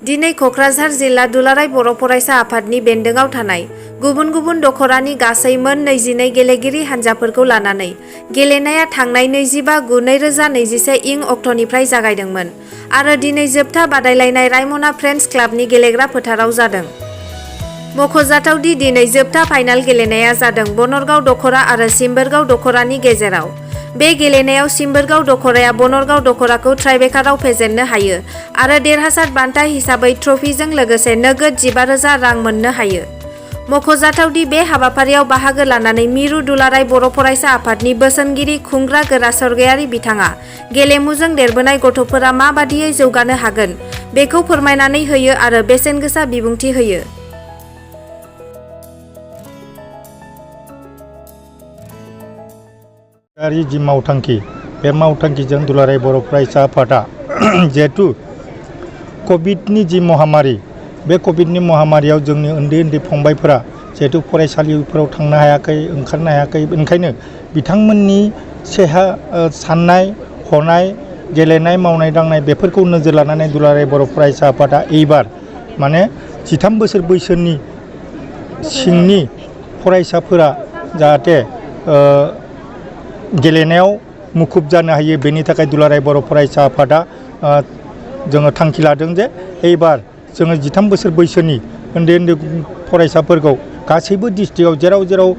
दिनै क'क्राझार जिल्ला दुलाराय बर' फरायसा आफादनि बेन्दोंआव थानाय गुबुन गुबुन दख'रानि गासै मोन 22 गेलेगिरि हान्जाफोरखौ लानानै गेलेनाया थांनाय 25/9/2021 इं अक्ट'निफ्राय जागायदोंमोन आरो दिनै जोबथा बादायलायनाय रायमना फ्रेन्ड्स क्लाबनि गेलेग्रा फोथाराव जादों। मख'जाथाव दि दिनै जोबथा फाइनाल गेलेनाया जादों बनरगाव दख'रा आरो सिम्बोरगाव दख'रानि गेजेराव। बे गेलेनायाव सिम्बोरगाव दख'राया बनरगाव दख'राखौ टाइब्रेकाराव फेजेननो हायो आरो देरहासार बान्था हिसाबै ट्रफिजों लोगोसे नोगोद 15,000 रां मोननो हायो। मख'जाथाव दि बे हाबाफारियाव बाहागो लानानै मिरु दुलाराय बर' फरायसा आफादनि बोसोनगिरि खुंग्रा गोरा सर्गयारि बिथाङा गेलेमुजों देरबोनाय गथ'फोरा माबादियै जौगानो हागोन बेखौ फोरमायनानै होयो आरो बेसेनगोसा बिबुंथि होयो। जि मावथांखि बे मावथांखिजों दुलाराय बर' फरायसा आफादा जिहेतु कभिडनि जि महामारी बे कभिडनि महामारियाव जोंनि उन्दै फंबायफोरा जिहेतु फरायसालिफोराव थांनो हायाखै ओंखारनो हायाखै ओंखायनो बिथांमोननि साननाय हनाय गेलेनाय मावनाय दांनाय बेफोरखौ नोजोर लानानै दुलाराय बर' फरायसा आफादा एबार माने 13 बोसोर बैसोनि सिंनि फरायसाफोरा जाहाथे गेलेनायाव मुखुब जानो हायो बेनि थाखाय दुलाराय बर' फरायसा आफादा जोङो थांखि लादों जे एबार जोङो 13 बोसोर बैसोनि उन्दै फरायसाफोरखौ गासैबो डिस्ट्रिक्टआव जेराव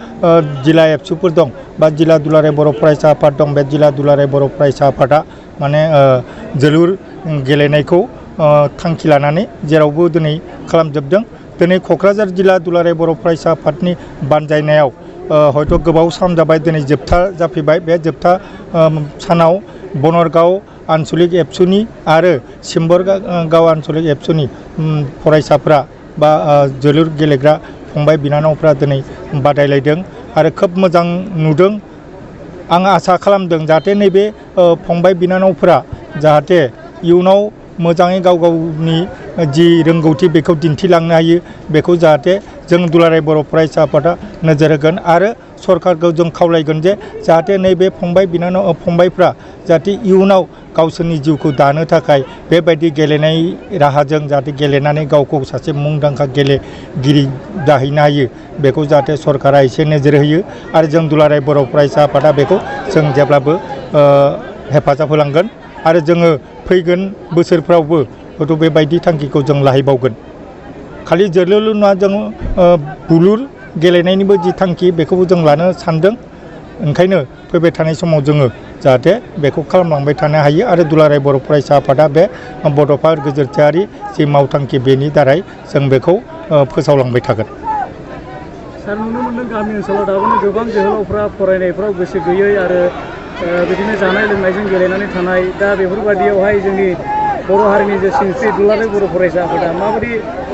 जिल्ला एबसुफोर दं बा जिल्ला दुलाराय बर' फरायसा आफाद दं बे जिल्ला दुलाराय बर' फरायसा आफादा माने जोलुर गेलेनायखौ थांखि लानानै जेरावबो दिनै खालामजोबदों। दिनै क'क्राझार जिल्ला दुलाराय बर' फरायसा आफादनि बानजायनायाव हयथ' गोबाव सम जाबाय दिनै जोबथा जाफैबाय बे जोबथा सानाव बनरगाव आनसलिक एबसुनि आरो सिम्बोरगाव आनसलिक एबसुनि फरायसाफ्रा बा जोलुर गेलेग्रा फंबाय बिनानावफ्रा दिनै बादायलायदों आरो खोब मोजां नुदों। आं आसा खालामदों जाहाथे नैबे फंबाय बिनानावफोरा जाहाथे इयुनाव मोजाङै गावनि जि रोंगौथि बेखौ दिन्थिलांनो हायो बेखौ जाहाथे जों दुलाराय बर' फरायसा आफादा नोजोर होगोन आरो सरकारखौ जों खावलायगोन जे जाहाथे नैबे फंबायफ्रा जाहाथे इयुनाव गावसोरनि जिउखौ दानो थाखाय बेबायदि गेलेनाय राहाजों जाहाथे गेलेनानै गावखौ सासे मुंदांखा गेलेगिरि जाहैनो हायो बेखौ जाहाथे सरकारा एसे नोजोर होयो आरो जों दुलाराय बर' फरायसा आफादा बेखौ जों जेब्लाबो हेफाजाब होलांगोन आरो जोङो फैगोन बोसोरफ्रावबो हयथ' बेबायदि थांखिखौ जों लाहैबावगोन। खालि जोलुरल' नङा जों बुलुर गेलेनायनिबो जि थांखि बेखौबो जों लानो सानदों। ओंखायनो फैबाय थानाय समाव जोङो जाहाथे बेखौ खालामलांबाय थानो हायो आरो दुलाराय बर' फरायसा आफादा बे बड'फा गोजोरथायारि जि मावथांखि बेनि दारै जों बेखौ फोसावलांबाय थागोन। सार नुनो मोनदों गामि ओनसोलाव दाबोनो गोबां जोहोलावफ्रा फरायनायफ्राव गोसो गैयै आरो बिदिनो जानाय लोंनायजों गेलेनानै थानाय दा बेफोरबायदियावहाय जोंनि बर' हारिनि जे सिनस्रि दुलाराय बर' फरायसा आफादा माबायदि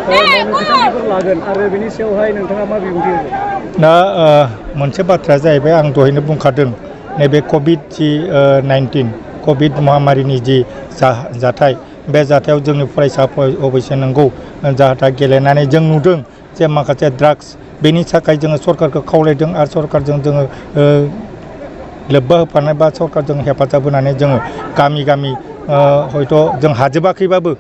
मावनो बिथांखिफोर लागोन आरो बेनि सायावहाय नोंथाङा मा बिबुंथि होगोन? दा मोनसे बाथ्राया जाहैबाय आं दहायनो बुंखादों नैबे कभिड महामारिनि जि जाथाय बे जाथायाव जोंनि फरायसाफोर अबयसे नंगौ जाहाथे गेलेनानै जों नुदों जे माखासे ड्राग्स बेनि थाखाय जोङो सरकारखौ खावलायदों आरो सरकारजों जोङो लोब्बा होफानाय बा सरकारजों हेफाजाब होनानै जोङो गामि हयथ' जों हाजोबाखैबाबो